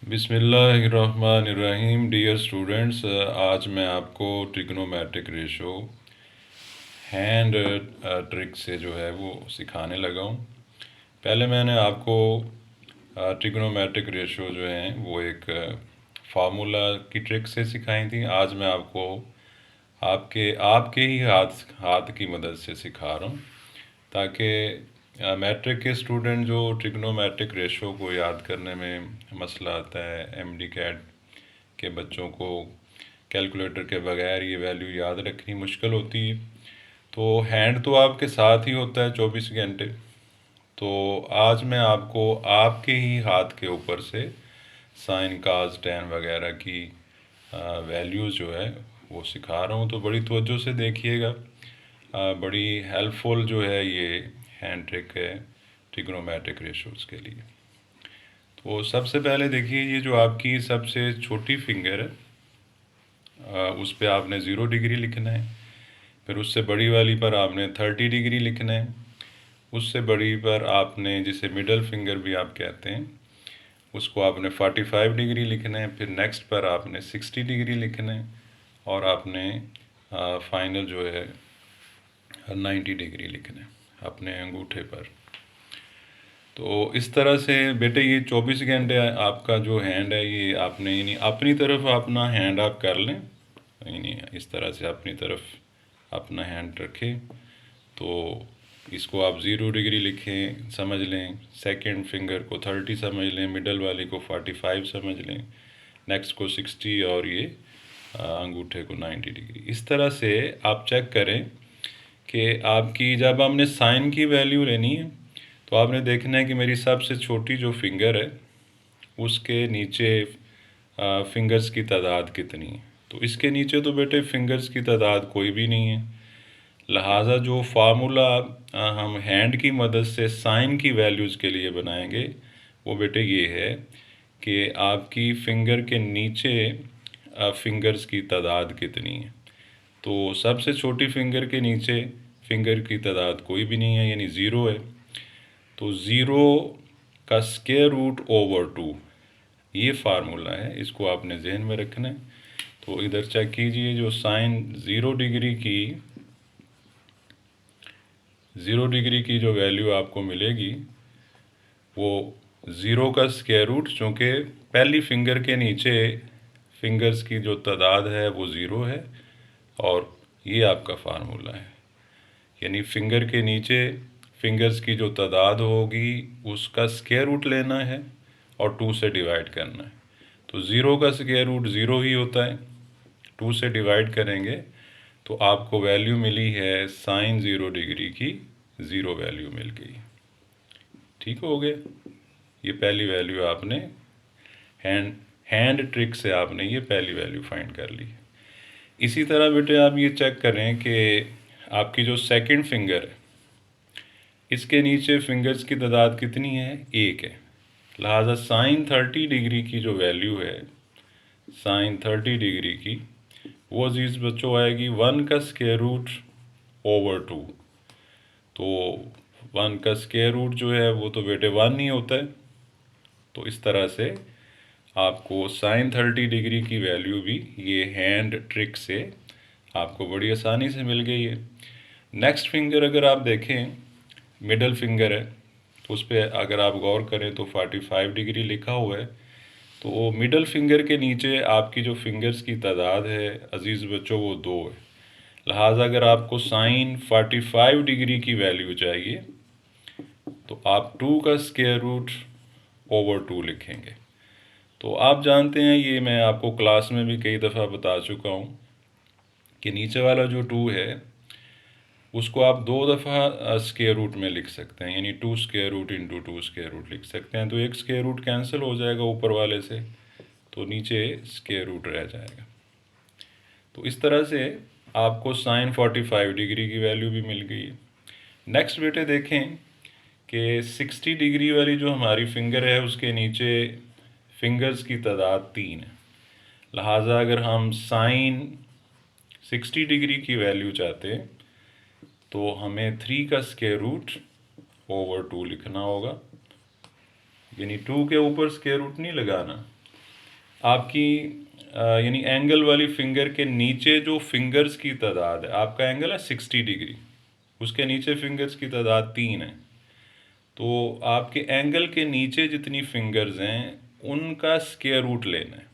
बिस्मिल्लाहिर्रहमानिर्रहीम। Dear students, आज मैं आपको ट्रिग्नोमेट्रिक रेशो हैंड ट्रिक से जो है वो सिखाने लगा हूँ। पहले मैंने आपको ट्रिग्नोमेट्रिक रेशो जो है वो एक फार्मूला की ट्रिक से सिखाई थी। आज मैं आपको आपके आपके ही हाथ हाथ की मदद से सिखा रहा हूँ, ताकि मैट्रिक के स्टूडेंट जो ट्रिग्नोमेट्रिक रेशो को याद करने में मसला आता है, एमडी कैट के बच्चों को कैलकुलेटर के बगैर ये वैल्यू याद रखनी मुश्किल होती है। तो हैंड तो आपके साथ ही होता है 24 घंटे। तो आज मैं आपको आपके ही हाथ के ऊपर से साइन काज टैन वगैरह की वैल्यूज़ जो है वो सिखा रहा हूँ। तो बड़ी तवज्जो से देखिएगा। बड़ी हेल्पफुल जो है ये हैंड ट्रिक है ट्रिग्नोमेट्रिक रेशोज़ के लिए। तो सबसे पहले देखिए, ये जो आपकी सबसे छोटी फिंगर है उस पर आपने 0 डिग्री लिखना है। फिर उससे बड़ी वाली पर आपने 30 डिग्री लिखना है। उससे बड़ी पर आपने, जिसे मिडल फिंगर भी आप कहते हैं, उसको आपने 45 डिग्री लिखना है। फिर नेक्स्ट पर आपने 60 डिग्री लिखना है और आपने फाइनल जो है 90 डिग्री लिखना है अपने अंगूठे पर। तो इस तरह से बेटे ये 24 घंटे आपका जो हैंड है ये आपने यानी अपनी तरफ अपना हैंड आप कर लें, यानी इस तरह से अपनी तरफ अपना हैंड रखें। तो इसको आप 0 डिग्री लिखें, समझ लें। सेकंड फिंगर को 30 समझ लें, मिडल वाली को 45 समझ लें, नेक्स्ट को 60 और ये अंगूठे को 90 डिग्री। इस तरह से आप चेक करें कि आपकी, जब हमने साइन की वैल्यू लेनी है तो आपने देखना है कि मेरी सबसे छोटी जो फिंगर है उसके नीचे फिंगर्स की तादाद कितनी है। तो इसके नीचे तो बेटे फिंगर्स की तादाद कोई भी नहीं है। लिहाजा जो फार्मूला हम हैंड की मदद से साइन की वैल्यूज़ के लिए बनाएंगे वो बेटे ये है कि आपकी फिंगर के नीचे फिंगर्स की तादाद कितनी है। तो सबसे छोटी फिंगर के नीचे फिंगर की तादाद कोई भी नहीं है, यानी ज़ीरो है। तो ज़ीरो का स्क्वायर रूट ओवर 2 ये फार्मूला है, इसको आपने जहन में रखना है। तो इधर चेक कीजिए, जो साइन 0 डिग्री की जो वैल्यू आपको मिलेगी वो ज़ीरो का स्क्वायर रूट, चूँकि पहली फिंगर के नीचे फिंगर्स की जो तादाद है वो ज़ीरो है, और ये आपका फार्मूला है। यानी फिंगर के नीचे फिंगर्स की जो तादाद होगी उसका स्क्वायर रूट लेना है और 2 से डिवाइड करना है। तो ज़ीरो का स्क्वायर रूट ज़ीरो ही होता है, 2 से डिवाइड करेंगे तो आपको वैल्यू मिली है साइन 0 डिग्री की 0 वैल्यू मिल गई। ठीक हो गया। ये पहली वैल्यू आपने हैंड हैंड ट्रिक से आपने ये पहली वैल्यू फाइंड कर ली। इसी तरह बेटे आप ये चेक करें कि आपकी जो सेकंड फिंगर है इसके नीचे फिंगर्स की तादाद कितनी है, एक है। लिहाजा साइन 30 डिग्री की जो वैल्यू है, साइन 30 डिग्री की, वो अजीज़ बच्चों आएगी 1 का स्क्वायर रूट ओवर 2। तो 1 का स्क्वायर रूट जो है वो तो बेटे 1 ही होता है। तो इस तरह से आपको साइन 30 डिग्री की वैल्यू भी ये हैंड ट्रिक से आपको बड़ी आसानी से मिल गई है। नेक्स्ट फिंगर अगर आप देखें, मिडल फिंगर है, तो उस पर अगर आप गौर करें तो 45 डिग्री लिखा हुआ है। तो मिडल फिंगर के नीचे आपकी जो फिंगर्स की तादाद है अजीज़ बच्चों वो 2 है। लिहाजा अगर आपको साइन 45 डिग्री की वैल्यू चाहिए तो आप 2 का स्क्वायर रूट ओवर 2 लिखेंगे। तो आप जानते हैं, ये मैं आपको क्लास में भी कई दफ़ा बता चुका हूँ कि नीचे वाला जो 2 है उसको आप 2 दफ़ा स्क्वायर रूट में लिख सकते हैं, यानी 2 square root into 2 square root लिख सकते हैं। तो एक स्क्वायर रूट कैंसिल हो जाएगा ऊपर वाले से, तो नीचे स्क्वायर रूट रह जाएगा। तो इस तरह से आपको साइन 45 डिग्री की वैल्यू भी मिल गई है। नेक्स्ट बेटे देखें कि 60 डिग्री वाली जो हमारी फिंगर है उसके नीचे फिंगर्स की तादाद 3 है। लिहाजा अगर हम साइन 60 डिग्री की वैल्यू चाहते हैं तो हमें 3 का स्क्वायर रूट ओवर 2 लिखना होगा, यानी 2 के ऊपर स्क्वायर रूट नहीं लगाना, आपकी यानी एंगल वाली फिंगर के नीचे जो फिंगर्स की तादाद है, आपका एंगल है 60 डिग्री, उसके नीचे फिंगर्स की तादाद 3 है। तो आपके एंगल के नीचे जितनी फिंगर्स हैं उनका स्क्वायर रूट लेना है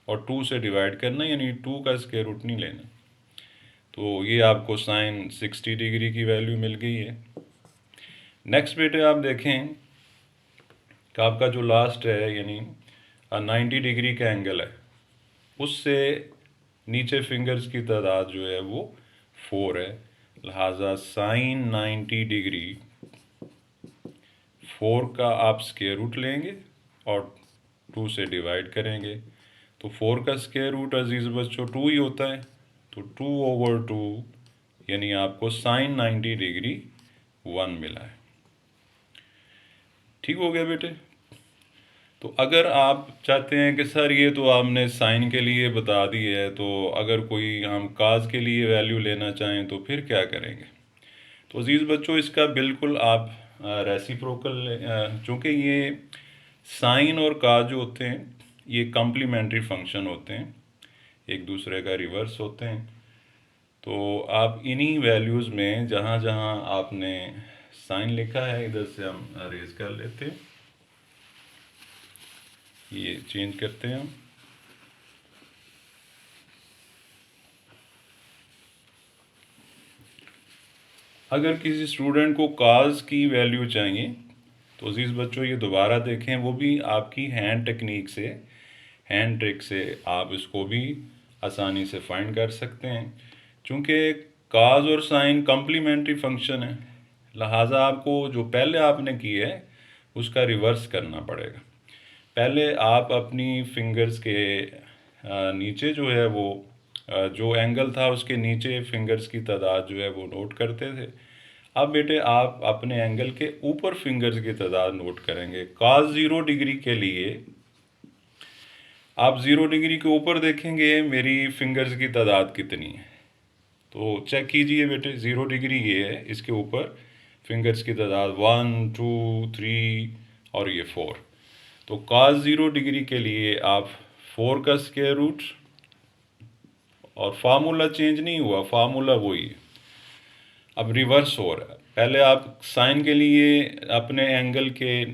और 2 से डिवाइड करना है, यानी 2 का स्क्वायर रूट नहीं लेना। तो ये आपको साइन 60 डिग्री की वैल्यू मिल गई है। नेक्स्ट बेटे आप देखें कि आपका जो लास्ट है यानी 90 डिग्री का एंगल है, उससे नीचे फिंगर्स की तादाद जो है वो 4 है, लिहाजा साइन 90 डिग्री 4 का आप स्क्वायर रूट लेंगे और 2 से डिवाइड करेंगे। तो 4 का स्क्वायर रूट अजीज़ बच्चों 2 ही होता है, तो 2/2 यानी आपको साइन 90 डिग्री 1 मिला है। ठीक हो गया बेटे। तो अगर आप चाहते हैं कि सर ये तो आपने साइन के लिए बता दी है, तो अगर कोई हम काज के लिए वैल्यू लेना चाहें तो फिर क्या करेंगे? तो अजीज़ बच्चों इसका बिल्कुल आप रेसिप्रोकल, चूँकि ये साइन और काज जो होते हैं ये कम्प्लीमेंट्री फंक्शन होते हैं, एक दूसरे का रिवर्स होते हैं। तो आप इन्हीं वैल्यूज़ में जहाँ जहाँ आपने साइन लिखा है इधर से हम अरेज कर लेते हैं, ये चेंज करते हैं हम। अगर किसी स्टूडेंट को काज की वैल्यू चाहिए तो अजीज़ बच्चों ये दोबारा देखें, वो भी आपकी हैंड टेक्निक से, हैंड ट्रिक से आप इसको भी आसानी से फाइंड कर सकते हैं। चूँकि काज और साइन कम्प्लीमेंट्री फंक्शन है, लिहाजा आपको जो पहले आपने की है उसका रिवर्स करना पड़ेगा। पहले आप अपनी फिंगर्स के नीचे जो है वो जो एंगल था उसके नीचे फिंगर्स की तादाद जो है वो नोट करते थे। अब बेटे आप अपने एंगल के ऊपर फिंगर्स की तादाद नोट करेंगे। cos 0 डिग्री के लिए आप 0 डिग्री के ऊपर देखेंगे मेरी फिंगर्स की तादाद कितनी है, तो चेक कीजिए बेटे 0 डिग्री ये है, इसके ऊपर फिंगर्स की तादाद 1 2 3 और ये 4। तो cos 0 डिग्री के लिए आप 4 का स्क्वायर रूट, और फार्मूला चेंज नहीं हुआ, फार्मूला वही है, अब रिवर्स हो रहा है। पहले आप साइन के लिए अपने एंगल के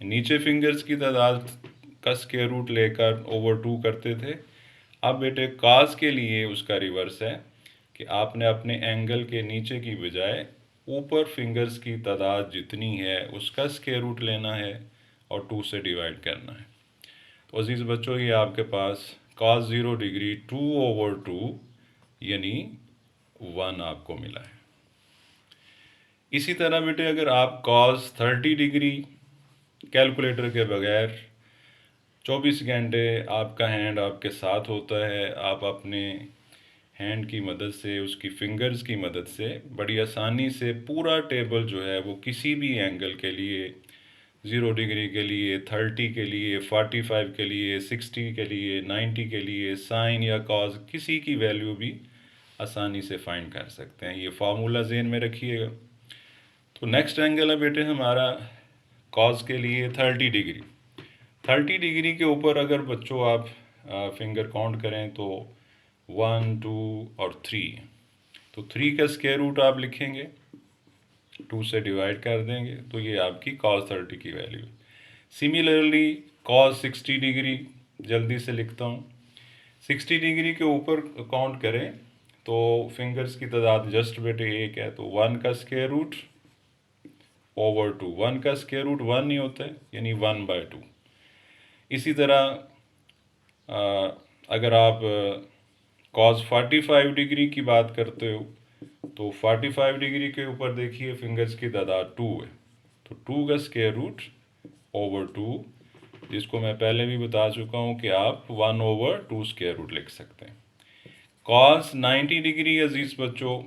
नीचे फिंगर्स की तादाद का स्क्वायर रूट लेकर ओवर 2 करते थे। अब बेटे काज के लिए उसका रिवर्स है कि आपने अपने एंगल के नीचे की बजाय ऊपर फिंगर्स की तादाद जितनी है उसका स्क्वायर रूट लेना है और 2 से डिवाइड करना है। तो अजीज़ बच्चों ये आपके पास cos 0 डिग्री 2/2 यानी 1 आपको मिला है। इसी तरह बेटे अगर आप cos 30 डिग्री कैलकुलेटर के बगैर 24 घंटे आपका हैंड आपके साथ होता है, आप अपने हैंड की मदद से, उसकी फिंगर्स की मदद से बड़ी आसानी से पूरा टेबल जो है वो किसी भी एंगल के लिए, 0 डिग्री के लिए, 30 के लिए, 45 के लिए, 60 के लिए, 90 के लिए, साइन या कॉज किसी की वैल्यू भी आसानी से फाइंड कर सकते हैं। ये फार्मूला ज़हन में रखिएगा। तो नेक्स्ट एंगल है बेटे हमारा कॉज के लिए 30 डिग्री। 30 डिग्री के ऊपर अगर बच्चों आप फिंगर काउंट करें तो 1 2 और 3, तो 3 का स्क्वायर रूट आप लिखेंगे, 2 से डिवाइड कर देंगे, तो ये आपकी cos 30 की वैल्यू। सिमिलरली cos 60 डिग्री जल्दी से लिखता हूँ। 60 डिग्री के ऊपर काउंट करें तो फिंगर्स की तादाद जस्ट बेटे एक है, तो 1 का स्क्वायर रूट ओवर 2, 1 का स्क्वायर रूट 1 नहीं होता है, यानी 1/2। इसी तरह अगर आप cos 45 डिग्री की बात करते हो तो 45 डिग्री के ऊपर देखिए फिंगर्स की तादाद 2 है, तो 2 का स्क्वायर रूट ओवर 2, जिसको मैं पहले भी बता चुका हूँ कि आप 1/2 स्क्वायर रूट लिख सकते हैं। cos 90 डिग्री अजीज़ बच्चों,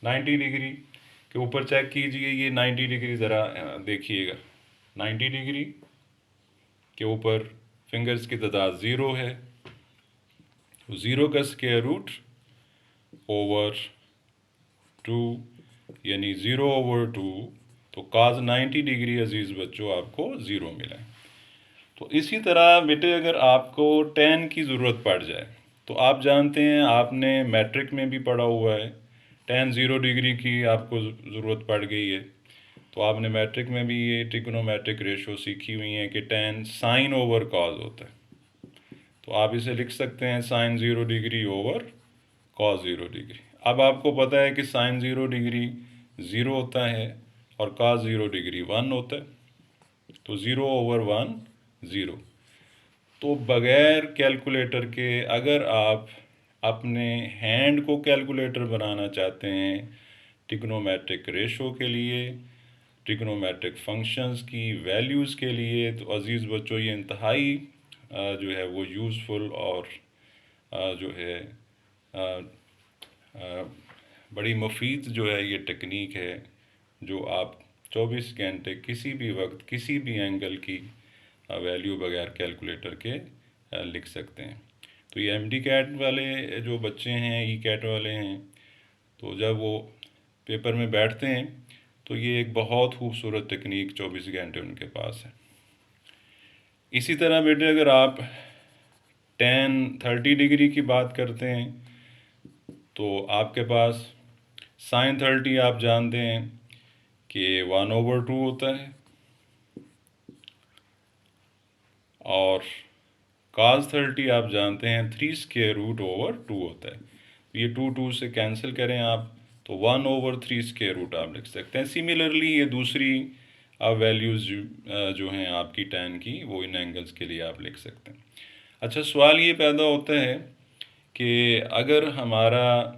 90 डिग्री के ऊपर चेक कीजिए, ये 90 डिग्री ज़रा देखिएगा, 90 डिग्री के ऊपर फिंगर्स की तादाद 0 है, तो 0 का स्क्वायर रूट ओवर 2 यानी 0/2, तो cos 90 डिग्री अजीज़ बच्चों आपको 0 मिला है। तो इसी तरह बेटे अगर आपको tan की ज़रूरत पड़ जाए, तो आप जानते हैं आपने मैट्रिक में भी पढ़ा हुआ है, tan 0 डिग्री की आपको ज़रूरत पड़ गई है। तो आपने मैट्रिक में भी ये ट्रिग्नोमेट्रिक रेशो सीखी हुई है कि tan साइन ओवर कॉज होता है। तो आप इसे लिख सकते हैं sine 0 degree over cos 0 degree. अब आपको पता है कि साइन 0 डिग्री 0 होता है और कॉस 0 डिग्री 1 होता है, तो 0 ओवर 1 0। तो बगैर कैलकुलेटर के अगर आप अपने हैंड को कैलकुलेटर बनाना चाहते हैं ट्रिग्नोमेट्रिक रेशो के लिए, ट्रिग्नोमेट्रिक फंक्शंस की वैल्यूज़ के लिए, तो अज़ीज़ बच्चों ये इंतहाई जो है वो यूज़फुल और जो है बड़ी मुफीद जो है ये टेक्निक है, जो आप 24 घंटे किसी भी वक्त किसी भी एंगल की वैल्यू बगैर कैलकुलेटर के लिख सकते हैं। तो ये एमडी कैट वाले जो बच्चे हैं, ई कैट वाले हैं, तो जब वो पेपर में बैठते हैं तो ये एक बहुत खूबसूरत टेक्निक 24 घंटे उनके पास है। इसी तरह बेटे अगर आप tan 30 डिग्री की बात करते हैं तो आपके पास साइन 30 आप जानते हैं कि 1/2 होता है और cos 30 आप जानते हैं 3√2 होता है। ये 2 से कैंसिल करें आप तो 1/3 आप लिख सकते हैं। सिमिलरली ये दूसरी वैल्यूज़ जो हैं आपकी tan की, वो इन एंगल्स के लिए आप लिख सकते हैं। अच्छा, सवाल ये पैदा होता है कि अगर हमारा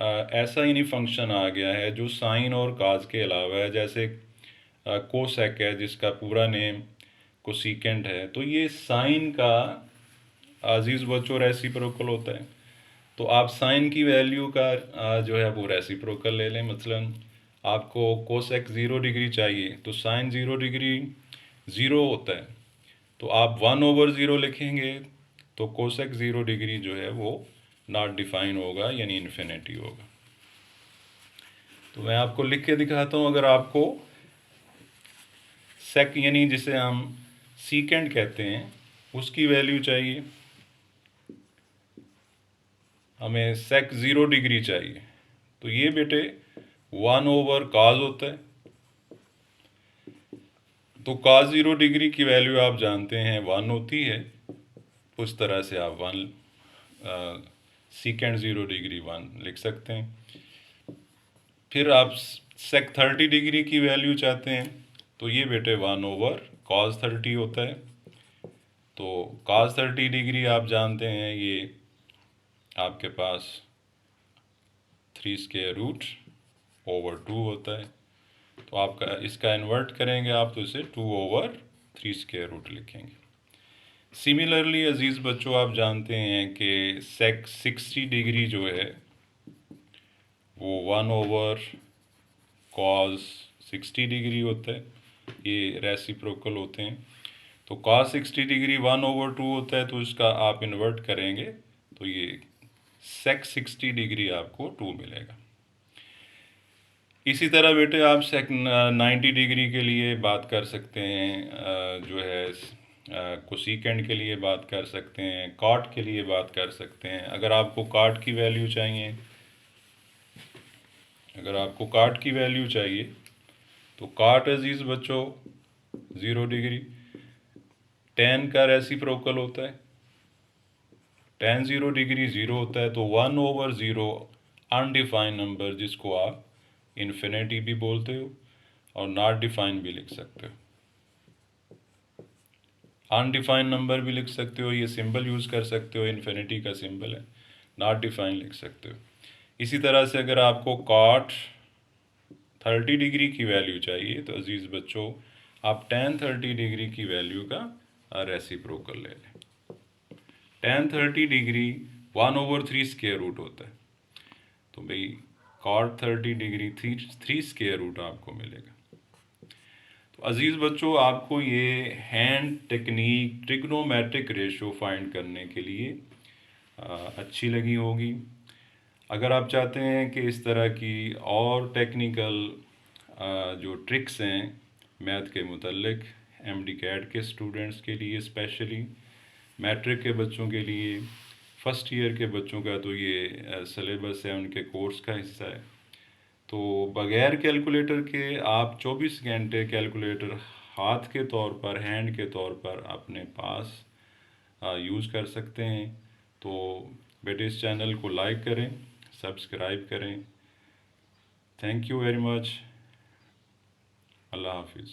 ऐसा ही नहीं फंक्शन आ गया है जो साइन और काज के अलावा है, जैसे कोसेक है जिसका पूरा नेम कोसिकेंट है, तो ये साइन का अजीज़ बच्चों रेसिप्रोकल होता है। तो आप साइन की वैल्यू का जो है वो रेसिप्रोकल ले लें। मसलन आपको कोसेक 0 डिग्री चाहिए तो साइन 0 डिग्री 0 होता है, तो आप 1/0 लिखेंगे तो कोसेक 0 डिग्री जो है वो नॉट डिफाइन होगा, यानी इन्फिनिटी होगा। तो मैं आपको लिख के दिखाता हूँ। अगर आपको सेक यानी जिसे हम सीकेंड कहते हैं उसकी वैल्यू चाहिए, हमें सेक 0 डिग्री चाहिए, तो ये बेटे 1/cos होता है। तो cos 0 डिग्री की वैल्यू आप जानते हैं 1 होती है, उस तरह से आप 1 सीकेंड 0 डिग्री 1 लिख सकते हैं। फिर आप सेक 30 डिग्री की वैल्यू चाहते हैं, तो ये बेटे 1/cos 30 होता है। तो cos 30 डिग्री आप जानते हैं ये आपके पास 3√2 होता है। तो आपका इसका इन्वर्ट करेंगे आप, तो इसे 2/3 लिखेंगे। सिमिलरली अजीज़ बच्चों आप जानते हैं कि सेक 60 डिग्री जो है वो 1/cos 60 डिग्री होता है, ये रेसिप्रोकल होते हैं। तो cos 60 डिग्री 1/2 होता है, तो इसका आप इन्वर्ट करेंगे तो ये सेक 60 डिग्री आपको 2 मिलेगा। इसी तरह बेटे आप सेक 90 डिग्री के लिए बात कर सकते हैं, जो है कोसिकेंड के लिए बात कर सकते हैं, कॉट के लिए बात कर सकते हैं। अगर आपको कॉट की वैल्यू चाहिए, तो कॉट अजीज़ बच्चों 0 डिग्री tan का रेसिप्रोकल होता है। tan 0 डिग्री 0 होता है, तो 1/0 अनडिफाइंड नंबर जिसको आप इन्फिनिटी भी बोलते हो और नॉट डिफाइन भी लिख सकते हो। अनडिफाइंड नंबर भी लिख सकते हो, ये सिंबल यूज़ कर सकते हो, इन्फिनिटी का सिंबल है। नॉट डिफाइन लिख सकते हो। इसी तरह से अगर आपको cot 30 डिग्री की वैल्यू चाहिए, तो अजीज़ बच्चों आप tan 30 डिग्री की वैल्यू का रेसिप्रोकल ले लें। tan 30 डिग्री 1/3 होता है, तो भाई cot 30 डिग्री 3 आपको मिलेगा। तो अजीज़ बच्चों आपको ये hand technique trigonometric ratio find करने के लिए अच्छी लगी होगी। अगर आप चाहते हैं कि इस तरह की और टेक्निकल जो ट्रिक्स हैं मैथ के मुतल्लिक एमडी कैट के स्टूडेंट्स के लिए स्पेशली, मैट्रिक के बच्चों के लिए, फर्स्ट ईयर के बच्चों का तो ये सिलेबस है, उनके कोर्स का हिस्सा है। तो बगैर कैलकुलेटर के आप 24 घंटे कैलकुलेटर हाथ के तौर पर, हैंड के तौर पर अपने पास यूज़ कर सकते हैं। तो बेटे इस चैनल को लाइक करें, सब्सक्राइब करें। Thank you very much. अल्लाह हाफिज़।